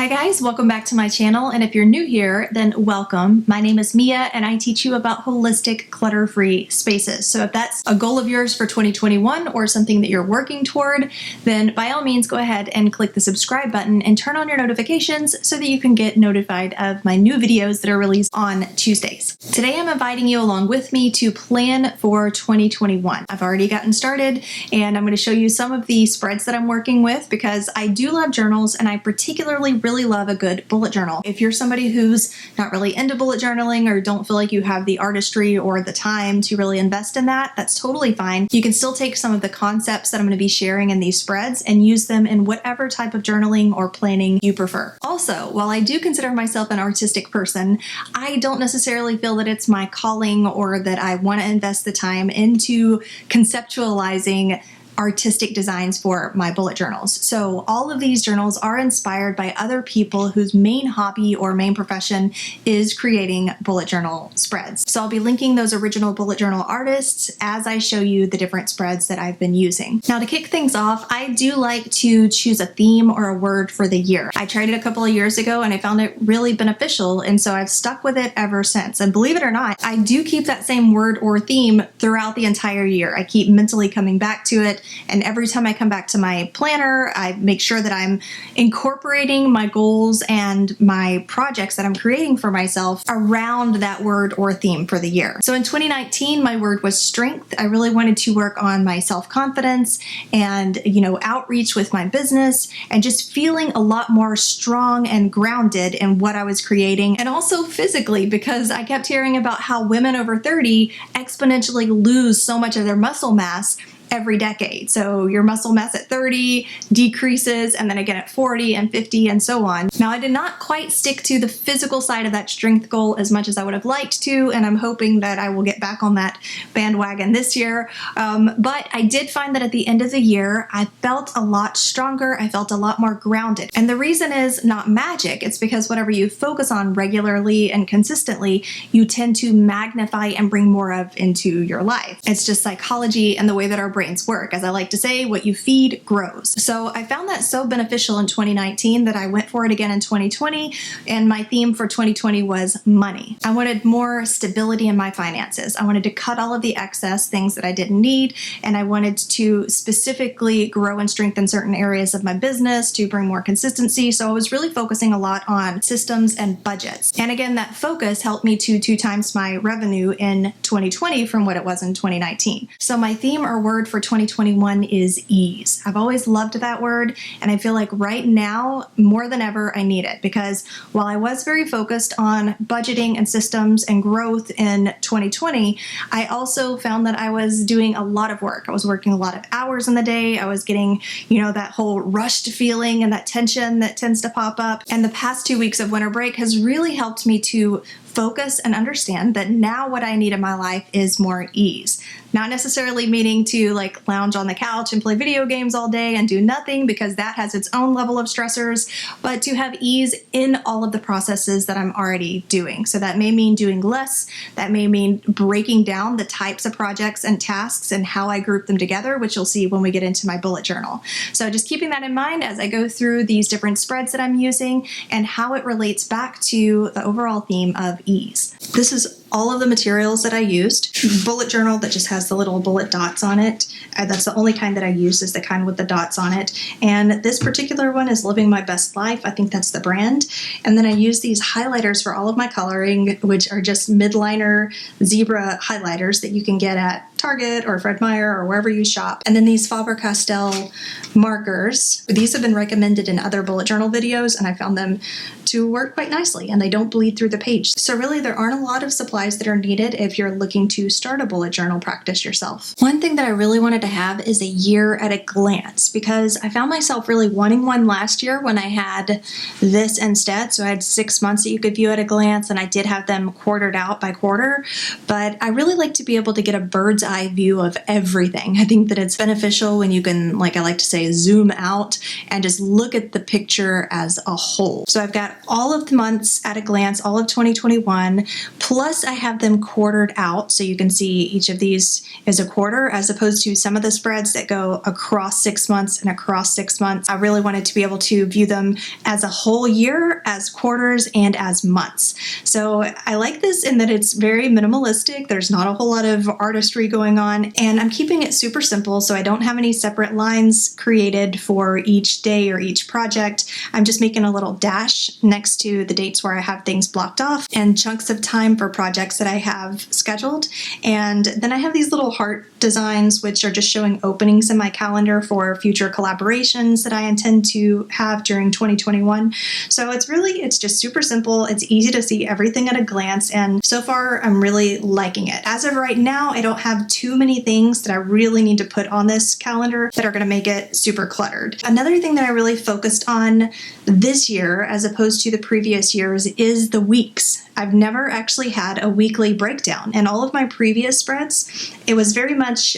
Hi guys, welcome back to my channel, and if you're new here, then welcome. My name is Mia and I teach you about holistic clutter-free spaces. So if that's a goal of yours for 2021 or something that you're working toward, then by all means go ahead and click the subscribe button and turn on your notifications so that you can get notified of my new videos that are released on Tuesdays. Today I'm inviting you along with me to plan for 2021. I've already gotten started and I'm going to show you some of the spreads that I'm working with because I do love journals and I particularly really love a good bullet journal. If you're somebody who's not really into bullet journaling or don't feel like you have the artistry or the time to really invest in that, that's totally fine. You can still take some of the concepts that I'm going to be sharing in these spreads and use them in whatever type of journaling or planning you prefer. Also, while I do consider myself an artistic person, I don't necessarily feel that it's my calling or that I want to invest the time into conceptualizing artistic designs for my bullet journals. So all of these journals are inspired by other people whose main hobby or main profession is creating bullet journal spreads. So I'll be linking those original bullet journal artists as I show you the different spreads that I've been using. Now to kick things off, I do like to choose a theme or a word for the year. I tried it a couple of years ago and I found it really beneficial, and so I've stuck with it ever since. And believe it or not, I do keep that same word or theme throughout the entire year. I keep mentally coming back to it. And every time I come back to my planner, I make sure that I'm incorporating my goals and my projects that I'm creating for myself around that word or theme for the year. So in 2019, my word was strength. I really wanted to work on my self-confidence and, outreach with my business and just feeling a lot more strong and grounded in what I was creating, and also physically, because I kept hearing about how women over 30 exponentially lose so much of their muscle mass every decade. So your muscle mass at 30 decreases, and then again at 40 and 50 and so on. Now I did not quite stick to the physical side of that strength goal as much as I would have liked to, and I'm hoping that I will get back on that bandwagon this year. But I did find that at the end of the year, I felt a lot stronger. I felt a lot more grounded. And the reason is not magic. It's because whatever you focus on regularly and consistently, you tend to magnify and bring more of into your life. It's just psychology and the way that our brains work. As I like to say, what you feed grows. So I found that so beneficial in 2019 that I went for it again in 2020, and my theme for 2020 was money. I wanted more stability in my finances. I wanted to cut all of the excess things that I didn't need, and I wanted to specifically grow and strengthen certain areas of my business to bring more consistency. So I was really focusing a lot on systems and budgets. And again, that focus helped me to 2 times my revenue in 2020 from what it was in 2019. So my theme or word for 2021 is ease. I've always loved that word, and I feel like right now more than ever I need it, because while I was very focused on budgeting and systems and growth in 2020, I also found that I was doing a lot of work. I was working a lot of hours in the day. I was getting, that whole rushed feeling and that tension that tends to pop up. And the past 2 weeks of winter break has really helped me to focus and understand that now what I need in my life is more ease. Not necessarily meaning to lounge on the couch and play video games all day and do nothing, because that has its own level of stressors, but to have ease in all of the processes that I'm already doing. So that may mean doing less. That may mean breaking down the types of projects and tasks and how I group them together, which you'll see when we get into my bullet journal. So just keeping that in mind as I go through these different spreads that I'm using and how it relates back to the overall theme of ease. This is all of the materials that I used. Bullet journal that just has the little bullet dots on it. That's the only kind that I use, is the kind with the dots on it. And this particular one is Living My Best Life. I think that's the brand. And then I use these highlighters for all of my coloring, which are just midliner zebra highlighters that you can get at Target or Fred Meyer or wherever you shop. And then these Faber-Castell markers. These have been recommended in other bullet journal videos, and I found them to work quite nicely, and they don't bleed through the page. So really there aren't a lot of supplies that are needed if you're looking to start a bullet journal practice yourself. One thing that I really wanted to have is a year at a glance, because I found myself really wanting one last year when I had this instead. So I had 6 months that you could view at a glance, and I did have them quartered out by quarter, but I really like to be able to get a bird's eye eye view of everything. I think that it's beneficial when you can, like I like to say, zoom out and just look at the picture as a whole. So I've got all of the months at a glance, all of 2021, plus I have them quartered out. So you can see each of these is a quarter, as opposed to some of the spreads that go across 6 months and across 6 months. I really wanted to be able to view them as a whole year, as quarters, and as months. So I like this in that it's very minimalistic. There's not a whole lot of artistry going on, and I'm keeping it super simple, so I don't have any separate lines created for each day or each project. I'm just making a little dash next to the dates where I have things blocked off and chunks of time for projects that I have scheduled. And then I have these little heart designs, which are just showing openings in my calendar for future collaborations that I intend to have during 2021. So it's just super simple. It's easy to see everything at a glance, and so far I'm really liking it. As of right now, I don't have too many things that I really need to put on this calendar that are going to make it super cluttered. Another thing that I really focused on this year, as opposed to the previous years, is the weeks. I've never actually had a weekly breakdown. In all of my previous spreads, it was very much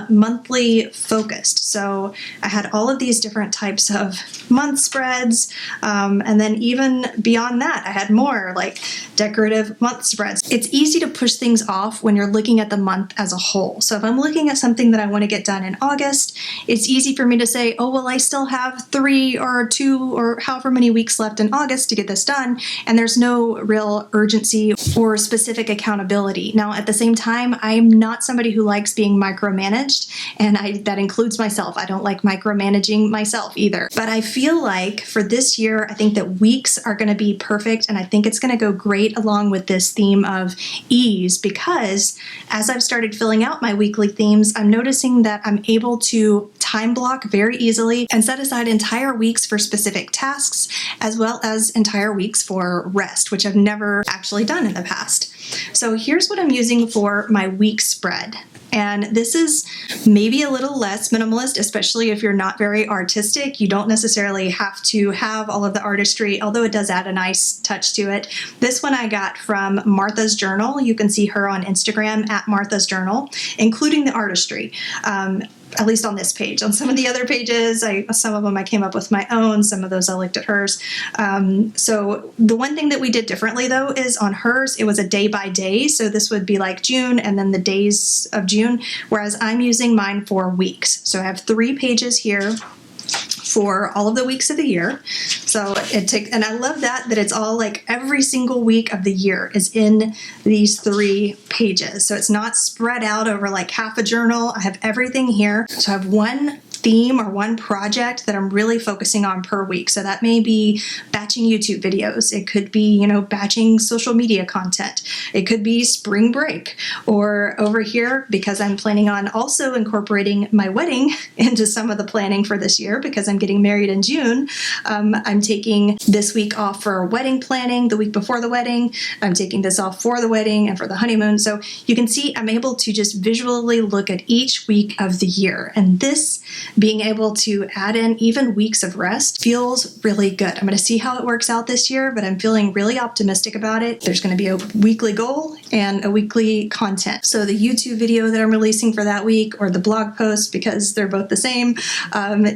monthly focused. So I had all of these different types of month spreads, and then even beyond that, I had more like decorative month spreads. It's easy to push things off when you're looking at the month as a whole. So if I'm looking at something that I want to get done in August, it's easy for me to say, oh, well, I still have 3 or 2 or however many weeks left in August to get this done, and there's no real urgency or specific accountability. Now, at the same time, I'm not somebody who likes being micromanaged, and that includes myself. I don't like micromanaging myself either. But I feel like for this year, I think that weeks are going to be perfect, and I think it's going to go great along with this theme of ease, because as I've started filling out my weekly themes, I'm noticing that I'm able to time block very easily and set aside entire weeks for specific tasks, as well as entire weeks for rest, which I've never actually done in the past. So here's what I'm using for my week spread. And this is maybe a little less minimalist, especially if you're not very artistic. You don't necessarily have to have all of the artistry, although it does add a nice touch to it. This one I got from Martha's Journal. You can see her on Instagram at Martha's Journal, including the artistry. At least on this page. On some of the other pages, some of them I came up with my own, some of those I looked at hers. So the one thing that we did differently though is on hers, it was a day by day. So this would be like June and then the days of June, whereas I'm using mine for weeks. So I have 3 pages here for all of the weeks of the year. So and I love that it's all like every single week of the year is in these 3 pages. So it's not spread out over like half a journal. I have everything here. So I have one theme or one project that I'm really focusing on per week. So that may be batching YouTube videos. It could be, batching social media content. It could be spring break. Or over here, because I'm planning on also incorporating my wedding into some of the planning for this year, because I'm getting married in June, I'm taking this week off for wedding planning, the week before the wedding. I'm taking this off for the wedding and for the honeymoon. So you can see I'm able to just visually look at each week of the year. And this, being able to add in even weeks of rest, feels really good. I'm going to see how it works out this year, but I'm feeling really optimistic about it. There's going to be a weekly goal and a weekly content. So the YouTube video that I'm releasing for that week, or the blog post, because they're both the same,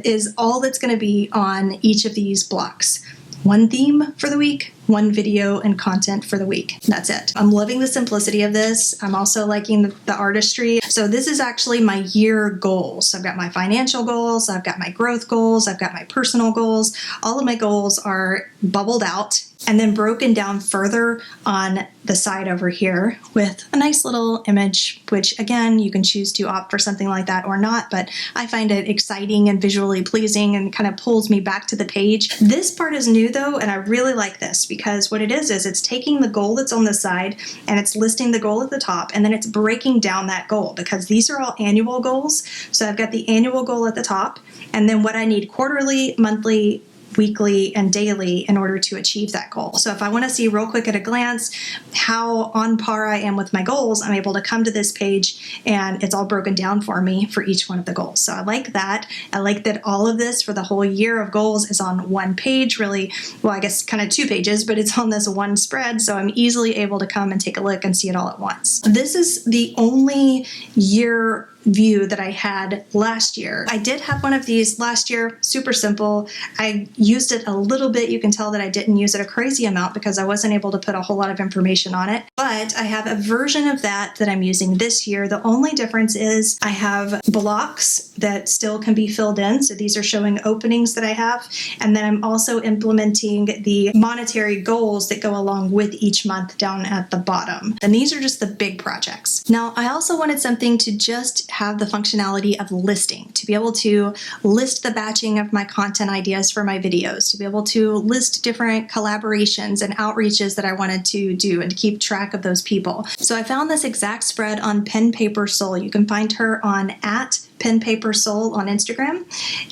is all that's going to be on each of these blocks. One theme for the week, one video and content for the week. That's it. I'm loving the simplicity of this. I'm also liking the artistry. So this is actually my year goals. So I've got my financial goals, I've got my growth goals, I've got my personal goals. All of my goals are bubbled out and then broken down further on the side over here with a nice little image, which again, you can choose to opt for something like that or not, but I find it exciting and visually pleasing and kind of pulls me back to the page. This part is new though, and I really like this because what it is it's taking the goal that's on the side and it's listing the goal at the top, and then it's breaking down that goal because these are all annual goals. So I've got the annual goal at the top, and then what I need quarterly, monthly, weekly and daily in order to achieve that goal. So if I want to see real quick at a glance how on par I am with my goals, I'm able to come to this page and it's all broken down for me for each one of the goals. So I like that. I like that all of this for the whole year of goals is on one page, really. Well, I guess kind of 2 pages, but it's on this one spread. So I'm easily able to come and take a look and see it all at once. This is the only year view that I had last year. I did have one of these last year, super simple. I used it a little bit. You can tell that I didn't use it a crazy amount because I wasn't able to put a whole lot of information on it. But I have a version of that I'm using this year. The only difference is I have blocks that still can be filled in. So these are showing openings that I have. And then I'm also implementing the monetary goals that go along with each month down at the bottom. And these are just the big projects. Now, I also wanted something to just have the functionality of listing, to be able to list the batching of my content ideas for my videos, to be able to list different collaborations and outreaches that I wanted to do and to keep track of those people. So I found this exact spread on Pen Paper Soul. You can find her on @PenPaperSoul on Instagram.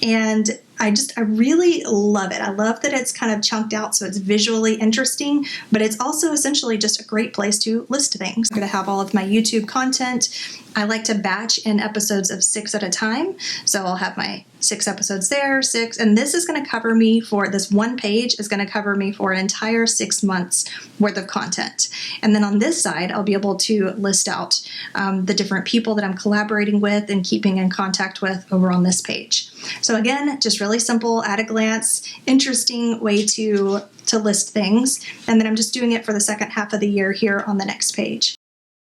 And I really love it. I love that it's kind of chunked out so it's visually interesting, but it's also essentially just a great place to list things. I'm going to have all of my YouTube content. I like to batch in episodes of 6 at a time. So I'll have my 6 episodes there, 6, and this is going to cover me for, this one page is going to cover me for an entire 6 months worth of content. And then on this side, I'll be able to list out the different people that I'm collaborating with and keeping in contact with over on this page. So again, just really simple, at a glance, interesting way to list things. And then I'm just doing it for the second half of the year here on the next page.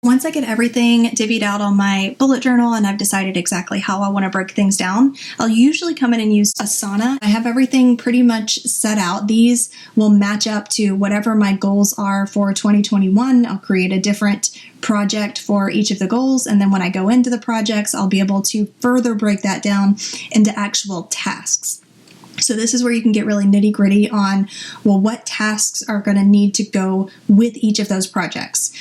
Once I get everything divvied out on my bullet journal and I've decided exactly how I want to break things down, I'll usually come in and use Asana. I have everything pretty much set out. These will match up to whatever my goals are for 2021. I'll create a different project for each of the goals, and then when I go into the projects, I'll be able to further break that down into actual tasks. So this is where you can get really nitty gritty on, well, what tasks are going to need to go with each of those projects.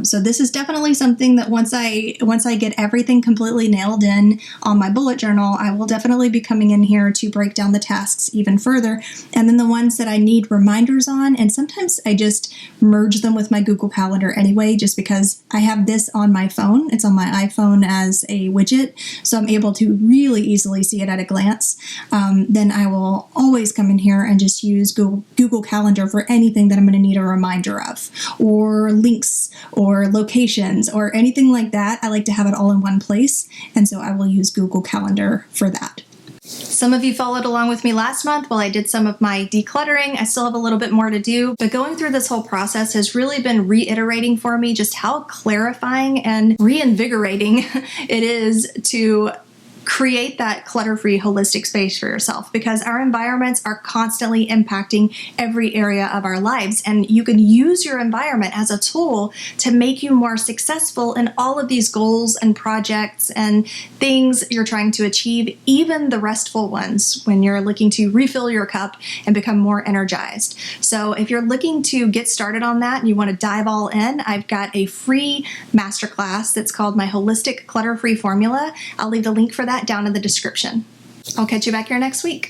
So this is definitely something that once I get everything completely nailed in on my bullet journal, I will definitely be coming in here to break down the tasks even further. And then the ones that I need reminders on, and sometimes I just merge them with my Google Calendar anyway, just because I have this on my phone. It's on my iPhone as a widget, so I'm able to really easily see it at a glance. Then I will always come in here and just use Google Calendar for anything that I'm going to need a reminder of, or links or locations or anything like that. I like to have it all in one place, and so I will use Google Calendar for that. Some of you followed along with me last month while I did some of my decluttering. I still have a little bit more to do, but going through this whole process has really been reiterating for me just how clarifying and reinvigorating it is to create that clutter-free holistic space for yourself, because our environments are constantly impacting every area of our lives, and you can use your environment as a tool to make you more successful in all of these goals and projects and things you're trying to achieve, even the restful ones when you're looking to refill your cup and become more energized. So if you're looking to get started on that and you want to dive all in, I've got a free masterclass that's called my Holistic Clutter-Free Formula. I'll leave the link for that down in the description. I'll catch you back here next week.